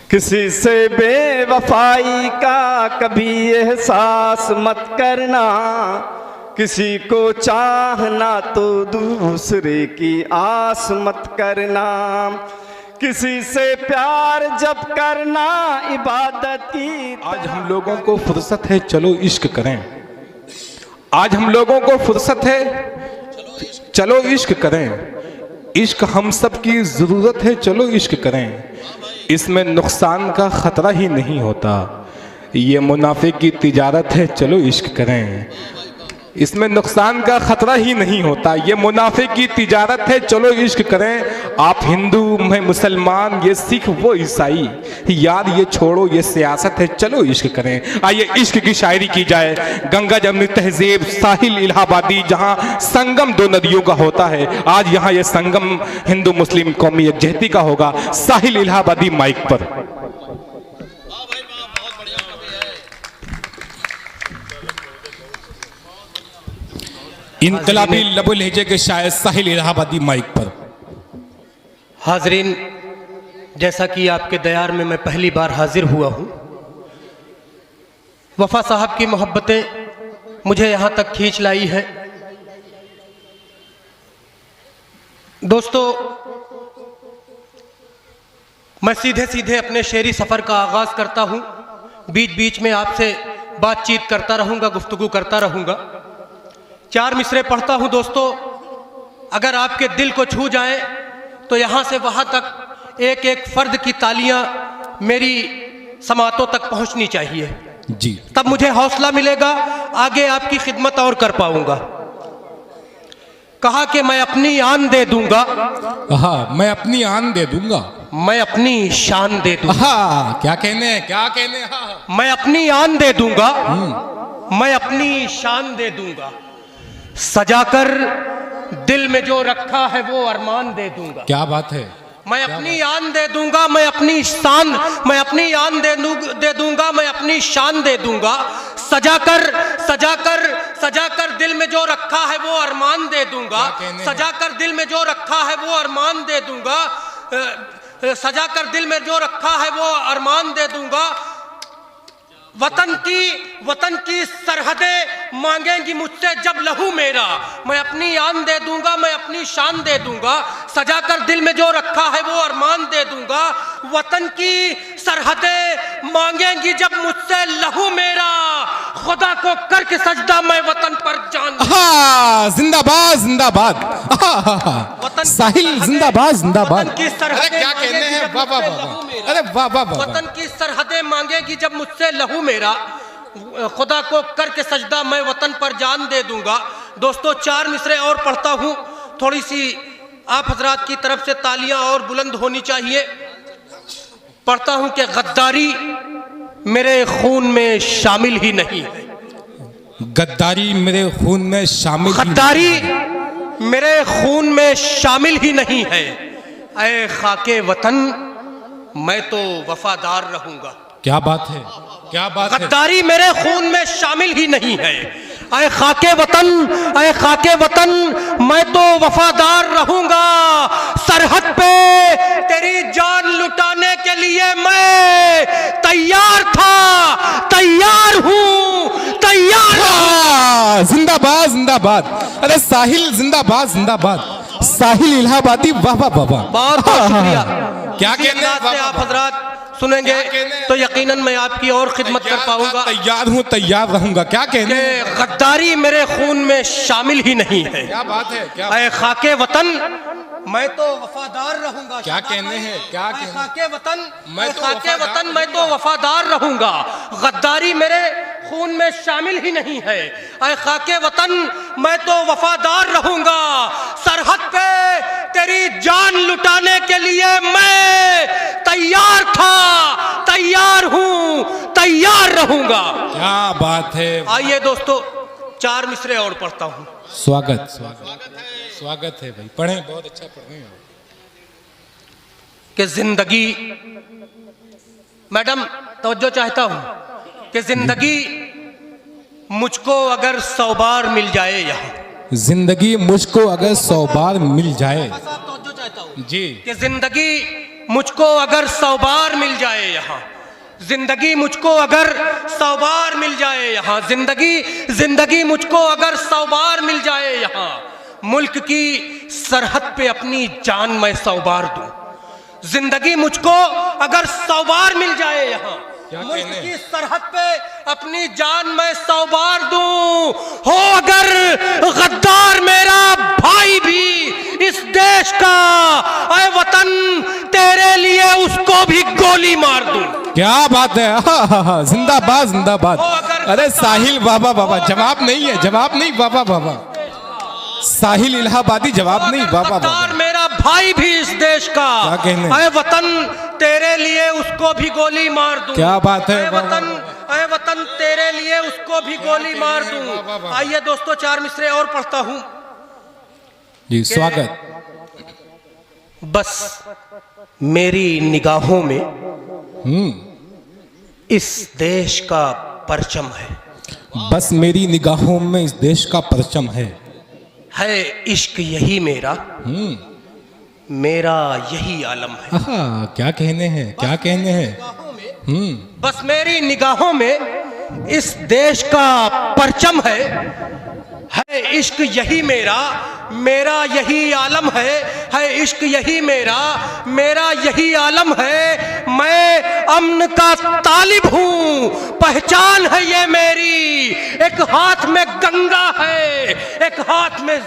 किसी से बेवफाई का कभी एहसास मत करना, किसी को चाहना तो दूसरे की आस मत करना। किसी से प्यार जब करना इबादत की। आज हम लोगों को फुर्सत है, चलो इश्क करें। आज हम लोगों को फुर्सत है, चलो इश्क करें। इश्क हम सब की जरूरत है, चलो इश्क करें। इसमें नुकसान का खतरा ही नहीं होता, ये मुनाफे की तिजारत है, चलो इश्क करें। इसमें नुकसान का खतरा ही नहीं होता, ये मुनाफे की तिजारत है, चलो इश्क करें। आप हिंदू, मैं मुसलमान, ये सिख वो ईसाई, यार ये छोड़ो ये सियासत है, चलो इश्क करें। आइए इश्क की शायरी की जाए। गंगा जमुनी तहजीब, साहिल इलाहाबादी, जहां संगम दो नदियों का होता है, आज यहाँ ये संगम हिंदू मुस्लिम कौमी यकजहती का होगा। साहिल इलाहाबादी माइक पर। इनकलाबी लबो लहजे के शायर साहिल इलाहाबादी माइक पर। हाजरीन, जैसा कि आपके दयार में मैं पहली बार हाजिर हुआ हूँ, वफा साहब की मोहब्बतें मुझे यहाँ तक खींच लाई है। दोस्तों, मैं सीधे सीधे अपने शेरी सफ़र का आगाज़ करता हूँ। बीच बीच में आपसे बातचीत करता रहूँगा, गुफ्तगू करता रहूँगा। 4 मिसरे पढ़ता हूँ दोस्तों, अगर आपके दिल को छू जाए तो यहाँ से वहाँ तक एक एक फ़र्द की तालियाँ मेरी समातों तक पहुँचनी चाहिए जी, तब मुझे हौसला मिलेगा, आगे आपकी खिदमत और कर पाऊँगा। कहा कि मैं अपनी आन दे दूंगा, हाँ मैं अपनी आन दे दूंगा, मैं अपनी शान दे दूंगा। हाँ क्या कहने, क्या कहने, हाँ मैं अपनी आन दे दूंगा, मैं अपनी शान दे दूंगा। सजाकर दिल में जो रखा है वो अरमान दे दूंगा। क्या बात है। मैं अपनी आन दे दूंगा, मैं अपनी शान, मैं अपनी आन दे दूंगा, मैं अपनी शान दे दूंगा। सजाकर सजाकर सजाकर दिल में जो रखा है वो अरमान दे दूंगा। सजाकर दिल में जो रखा है वो अरमान दे दूंगा। सजाकर दिल में जो रखा है वो अरमान दे दूंगा। वतन की सरहदें मांगेंगी मुझसे जब लहू मेरा, मैं अपनी आन दे दूंगा, मैं अपनी शान दे दूंगा। सजाकर दिल में जो रखा है वो अरमान दे दूंगा। वतन की सरहदें मांगेंगी जब मुझसे लहू मेरा, खुदा को करके सजदा मैं वतन पर जान। हाँ जिंदाबाद जिंदाबाद, साहिल जिंदाबाद जिंदाबाद। वतन की सरहदें क्या कहने हैं, वाह वाह वाह, अरे वाह वाह वाह। वतन की सरहदें मांगेगी जब मुझसे लहू मेरा, खुदा को करके सजदा मैं वतन पर जान दे दूंगा। दोस्तों, 4 मिसरे और पढ़ता हूं, थोड़ी सी आप हजरात की तरफ से तालियां और बुलंद होनी चाहिए। पढ़ता हूं कि गद्दारी मेरे खून में शामिल ही नहीं है। गद्दारी मेरे खून में शामिल, गद्दारी मेरे खून में शामिल ही नहीं है। ऐ खाके वतन मैं तो वफादार रहूंगा। क्या बात है, क्या बात है। गद्दारी मेरे खून में शामिल ही नहीं है। ऐ खाके वतन, ऐ खाके वतन मैं तो वफादार रहूंगा। सरहद पे तेरी जान लुटाने के लिए मैं तैयार था, तैयार हूं, तैयार हूं। जिंदाबाद जिंदाबाद, अरे साहिल जिंदाबाद जिंदाबाद। साहिल इलाहाबादी, वाह वाह वाह वाह। बहुत बहुत शुक्रिया। क्या कहने से आप हजरात सुनेंगे तो यकीनन मैं आपकी और खिदमत कर पाऊंगा। तैयार हूँ, तैयार रहूंगा। क्या कहने, गद्दारी मेरे खून में शामिल ही नहीं है। क्या बात है, क्या ऐ खाके वतन मैं तो वफादार रहूंगा। क्या कहने हैं, क्या कहने, खाके वतन, मैं तो खाके वतन मैं तो वफादार रहूंगा। गद्दारी मेरे खून में शामिल ही नहीं है। ऐ खाके वतन मैं तो वफादार रहूंगा। सरहद पे तेरी जान लुटाने के लिए मैं तैयार था, तैयार हूं, तैयार रहूंगा। क्या बात है। आइए दोस्तों, 4 मिसरे और पढ़ता हूं। स्वागत स्वागत स्वागत है भाई, पढ़ें, बहुत अच्छा पढ़ रहे हैं। कि जिंदगी, मैडम तवज्जो चाहता हूं कि जिंदगी मुझको अगर 100 बार मिल जाए, यहाँ जिंदगी मुझको अगर 100 बार मिल जाए तवज्जो चाहता हूं जी, कि जिंदगी मुझको अगर 100 बार मिल जाए यहाँ, जिंदगी मुझको अगर 100 बार मिल जाए यहाँ, जिंदगी मुझको अगर 100 बार मिल जाए यहाँ, मुल्क की सरहद पे अपनी जान मैं 100 बार दूं। जिंदगी मुझको अगर 100 बार मिल जाए यहाँ, मुल्क की सरहद पे अपनी जान मैं 100 बार दूं। हो अगर गद्दार मेरा भाई भी इस देश का, ऐ वतन तेरे लिए उसको भी गोली मार दूं। क्या बात है, जिंदाबाद जिंदाबाद। अरे साहिल बाबा बाबा, जवाब नहीं है, जवाब नहीं बाबा बाबा, साहिल इलाहाबादी जवाब नहीं बाबा बाबा। मेरा भाई भी इस देश का, ऐ वतन तेरे लिए उसको भी गोली मार दूं। क्या बात है, ऐ वतन तेरे लिए उसको भी गोली मार दूं। आइए दोस्तों 4 मिसरे और पढ़ता हूं जी, स्वागत। बस मेरी निगाहों में इस देश का परचम है, बस मेरी निगाहों में इस देश का परचम है इश्क यही मेरा, मेरा यही आलम है। क्या कहने हैं, क्या कहने हैं। बस मेरी निगाहों में इस देश का परचम है इश्क यही मेरा, मेरा यही आलम है इश्क यही मेरा, मेरा यही आलम है। मैं अमन का तालिब हूँ, पहचान है ये मेरी, एक हाथ में गंगा है, एक हाथ में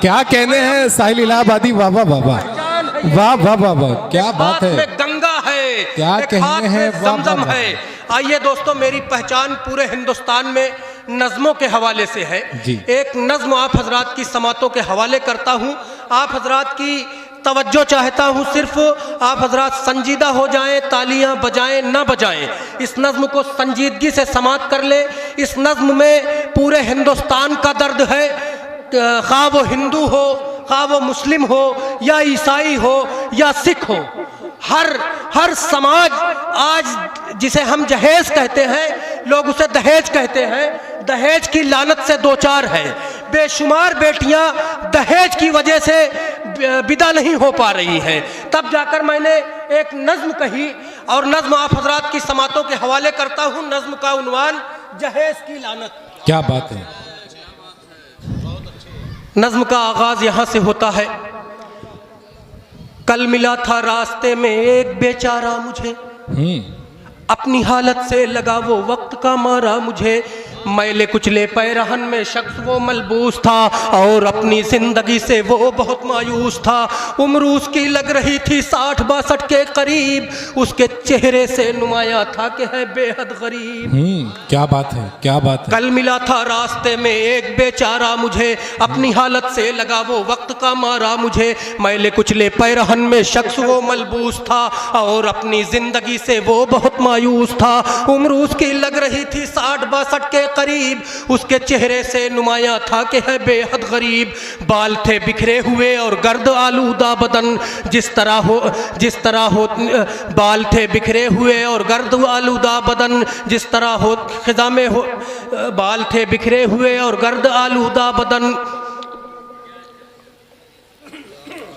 क्या कहने हैं साहिल इलाहाबादी, वाह वाह वाह वाह वाह वाह वाह, क्या बात है। में गंगा है, क्या कहने हैं, जमजम है। आइए दोस्तों, मेरी पहचान पूरे हिंदुस्तान में नज़्मों के हवाले से है। एक नज़्म आप हजरात की समातों के हवाले करता हूँ, आप हजरात की तवज्जो चाहता हूँ, सिर्फ आप हजरात संजीदा हो जाएं, तालियां बजाएं ना बजाएं, इस नज़्म को संजीदगी से समात कर ले। इस नज़्म में पूरे हिंदुस्तान का दर्द है, खा वो हिंदू हो, खा वो मुस्लिम हो, या ईसाई हो, या सिख हो, हर समाज आज जिसे हम जहेज कहते हैं, लोग उसे दहेज कहते हैं, दहेज की लानत से दो चार है। बेशुमार बेटियां दहेज की वजह से विदा नहीं हो पा रही हैं। तब जाकर मैंने एक नज़्म कही, और नज़्म आप हजरात की समातों के हवाले करता हूँ। नज़्म का उन्वान जहेज की लानत। क्या बात है। नज़्म का आगाज यहाँ से होता है। कल मिला था रास्ते में एक बेचारा मुझे, अपनी हालत से लगा वो वक्त का मारा मुझे, मैले कुचले पैरहन में शख्स वो मलबूस था, और अपनी जिंदगी से वो बहुत मायूस था। उम्र उसकी लग रही थी 60-62 के करीब, उसके चेहरे से नुमाया था कि है बेहद गरीब। क्या बात है, क्या बात है। कल मिला था रास्ते में एक बेचारा मुझे, अपनी हालत से लगा वो वक्त का मारा मुझे, मैले कुचले पैरहन में शख्स वो मलबूस था, और अपनी जिंदगी से वो बहुत मायूस था। उम्र उसकी लग रही थी 60-62 के करीब, उसके चेहरे से नुमाया था कि है बेहद गरीब। बाल थे बिखरे हुए और गर्द आलूदा बदन, जिस तरह हो बाल थे बिखरे हुए और गर्द आलूदा बदन, जिस तरह हो खिजा में हो, बाल थे बिखरे हुए और गर्द आलूदा बदन।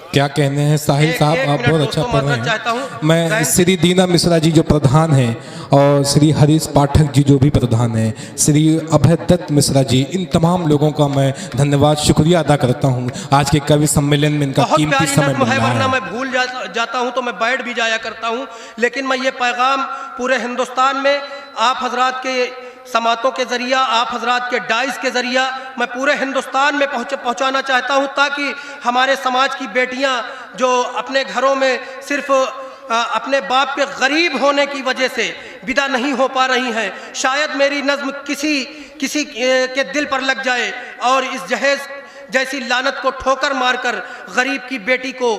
क्या कहने हैं साहिल साहब, आप बहुत अच्छा पढ़ रहे हैं। मैं श्री दीना मिश्रा जी जो प्रधान हैं, और श्री हरीश पाठक जी जो भी प्रधान हैं, श्री अभय दत्त मिश्रा जी, इन तमाम लोगों का मैं धन्यवाद शुक्रिया अदा करता हूं। आज के कवि सम्मेलन में इनका कीमती समय मिल रहा है। मैं भूल जाता हूं तो मैं बैठ भी जाया करता हूं, लेकिन मैं ये पैगाम पूरे हिंदुस्तान में आप हजरात के समातों के ज़रिया, आप हजरात के डाइस के ज़रिया मैं पूरे हिंदुस्तान में पहुंचाना चाहता हूं, ताकि हमारे समाज की बेटियां जो अपने घरों में सिर्फ अपने बाप के गरीब होने की वजह से विदा नहीं हो पा रही हैं, शायद मेरी नज़्म किसी के दिल पर लग जाए और इस जहेज जैसी लानत को ठोकर मारकर गरीब की बेटी को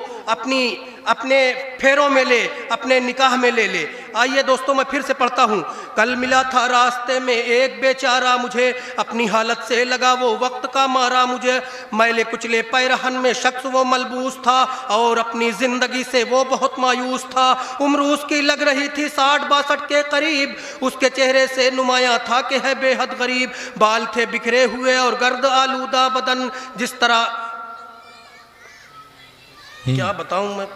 अपने फेरों में ले, अपने निकाह में ले ले। आइए दोस्तों, मैं फिर से पढ़ता हूँ। कल मिला था रास्ते में एक बेचारा मुझे, अपनी हालत से लगा वो वक्त का मारा मुझे, मैले कुचले पैरहन में शख्स वो मलबूस था, और अपनी ज़िंदगी से वो बहुत मायूस था। उम्र उसकी लग रही थी 60-62 के करीब, उसके चेहरे से नुमाया था कि है बेहद गरीब। बाल थे बिखरे हुए और गर्द आलूदा बदन, जिस तरह क्या बताऊं मैं।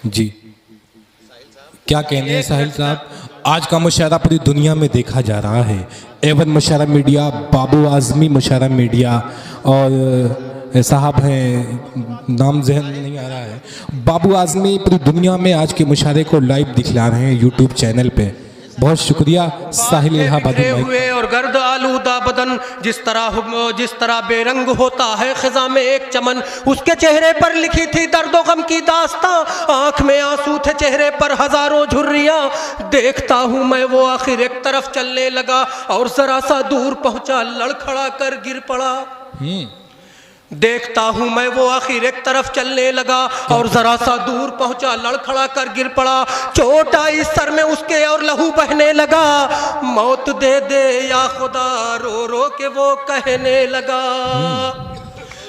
जी, क्या कहने हैं साहिल साहब। आज का मुशायरा पूरी दुनिया में देखा जा रहा है। एवन मुशायरा मीडिया, बाबू आज़मी मुशायरा मीडिया और साहब हैं, नाम जहन में नहीं आ रहा है, बाबू आज़मी पूरी दुनिया में आज के मुशायरे को लाइव दिखला रहे हैं यूट्यूब चैनल पे। बहुत शुक्रिया साहिल इलाहाबादी बिखरे हुए और गर्द आलूदा बदन, जिस तरह बेरंग होता है खिजा में एक चमन, उसके चेहरे पर लिखी थी दर्दो गम की दास्तां, आंख में आंसू थे चेहरे पर हजारों झुर्रियां। देखता हूँ मैं वो आखिर एक तरफ चलने लगा और जरा सा दूर पहुंचा लड़खड़ा कर गिर पड़ा। देखता हूँ मैं वो आखिर एक तरफ चलने लगा और जरा सा दूर पहुंचा लड़खड़ा कर गिर पड़ा। चोट आई सर में उसके और लहू बहने लगा, मौत दे दे या खुदा रो रो के वो कहने लगा।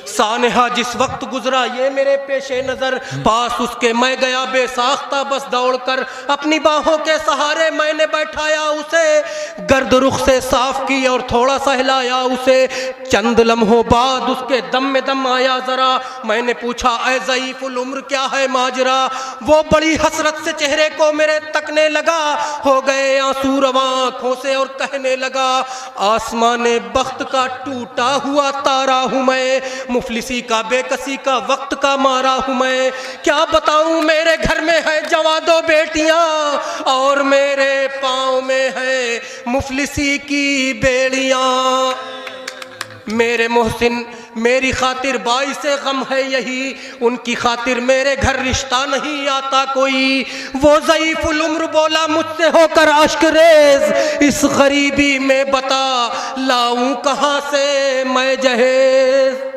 सानेहा जिस वक्त गुजरा ये मेरे पेशे नजर, पास उसके मैं गया बेसाख्ता बस दौड़कर, अपनी बाहों के सहारे मैंने बैठाया उसे, गर्द रुख से साफ की और थोड़ा सा हिलाया उसे। चंद लम्हों बाद उसके दम में दम आया जरा, मैंने पूछा ऐ ज़ईफ़ुल उम्र क्या है माजरा। वो बड़ी हसरत से चेहरे को मेरे तकने लगा, हो गए आंसू रवां आंखों से और कहने लगा, आसमाने बख्त का टूटा हुआ तारा हूँ मैं, मुफलिसी का बेकसी का वक्त का मारा हूँ मैं। क्या बताऊँ मेरे घर में है जवां दो बेटियां और मेरे पाँव में है मुफलिसी की बेड़ियां। मेरे मोहसिन मेरी खातिर बाइसे गम है यही, उनकी खातिर मेरे घर रिश्ता नहीं आता कोई। वो ज़ईफ़ुल उम्र बोला मुझसे होकर अश्क रेज़, इस गरीबी में बता लाऊं कहाँ से मैं जहेज़।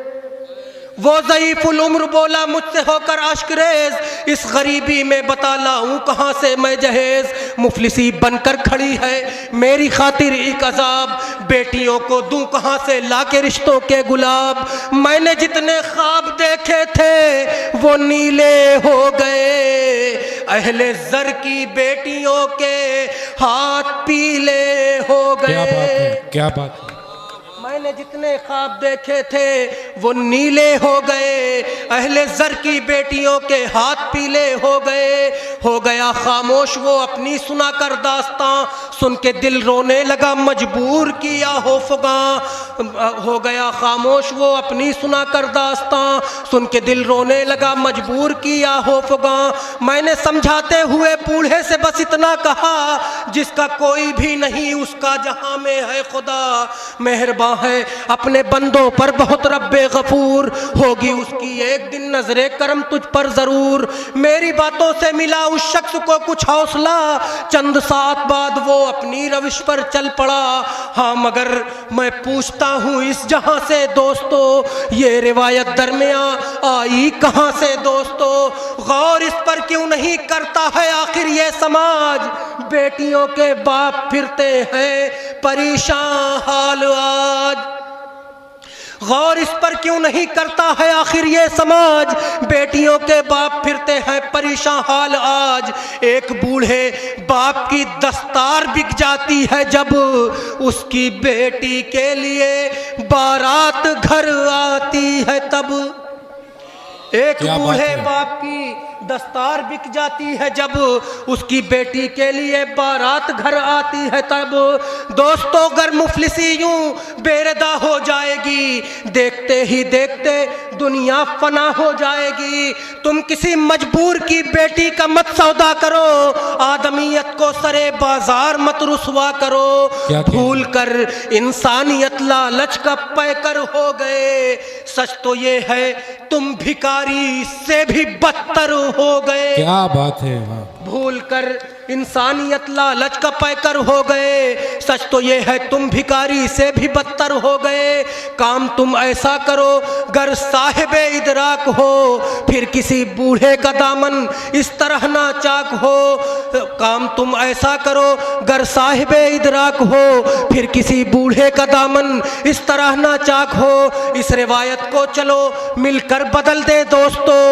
वो ज़ईफ़ुल उम्र बोला मुझसे होकर अश्क रेज़, इस गरीबी में बता लाऊं कहाँ से मैं जहेज़। मुफलिसी बनकर खड़ी है मेरी खातिर एक अज़ाब, बेटियों को दूं कहाँ से लाके रिश्तों के गुलाब। मैंने जितने ख्वाब देखे थे वो नीले हो गए, अहले ज़र की बेटियों के हाथ पीले हो गए। क्या बात है, क्या बात है। मैंने जितने ख्वाब देखे थे वो नीले हो गए, अहले ज़र की बेटियों के हाथ पीले हो गए। हो गया खामोश वो अपनी सुना कर दास्तां, सुन के दिल रोने लगा मजबूर किया हो फगां। हो गया खामोश वो अपनी सुना कर दास्तां, सुन के दिल रोने लगा मजबूर किया हो फगां। मैंने समझाते हुए बूढ़े से बस इतना कहा, जिसका कोई भी नहीं उसका जहां में है खुदा, मेहरबान है अपने बंदों पर बहुत रब्बे गफूर, होगी उसकी एक दिन नजरे करम तुझ पर जरूर। मेरी बातों से मिला उस शख्स को कुछ हौसला, चंद साथ बाद वो अपनी रविश पर चल पड़ा। हाँ मगर मैं पूछता हूँ इस जहां से दोस्तों, ये रिवायत दरमियां आई कहाँ से दोस्तों। गौर इस पर क्यों नहीं करता है आखिर ये समाज, बेटियों के बाप फिरते हैं परेशान हाल आज। गौर इस पर क्यों नहीं करता है आखिर ये समाज, बेटियों के बाप फिरते हैं परेशान हाल आज। एक बूढ़े बाप की दस्तार बिक जाती है जब उसकी बेटी के लिए बारात घर आती है तब। एक बूढ़े बाप की दस्तार बिक जाती है जब उसकी बेटी के लिए बारात घर आती है तब। दोस्तों अगर मुफलिसी यूं बेरदा हो जाएगी, देखते ही देखते दुनिया फना हो जाएगी। तुम किसी मजबूर की बेटी का मत सौदा करो, आदमियत को सरे बाजार मत रुसवा करो। भूल कर इंसानियत लालच का पैकर हो गए, सच तो ये है तुम भिखारी से भी बदतर हो गए। क्या बात है। भूल कर इंसानियत लालच का पैकर हो गए, सच तो ये है तुम भिखारी से भी बदतर हो गए। काम तुम ऐसा करो गर साहिबे इदराक हो, फिर किसी बूढ़े का दामन इस तरह ना चाक हो। काम तुम ऐसा करो, गर साहिबे इदराक हो, फिर किसी बूढ़े का दामन इस तरह ना चाक हो। इस रिवायत को चलो मिलकर बदल दे दोस्तों,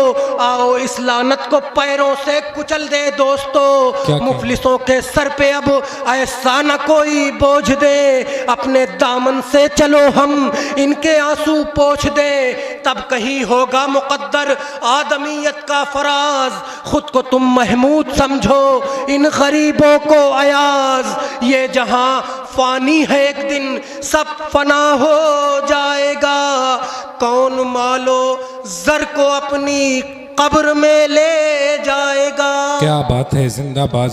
आओ इस लानत को पैरों से कुचल दे दोस्तों। मुफलिसों के सर पे अब ऐसा न कोई बोझ दे, अपने दामन से चलो हम इनके आंसू पोंछ दे। तब कहीं होगा मुकद्दर आदमियत का फराज, खुद को तुम महमूद समझो, इन गरीबों को अयाज। ये जहां फानी है एक दिन सब फना हो जाएगा, कौन मालो जर को अपनी कब्र में ले जाएगा। क्या बात है, जिंदाबाद।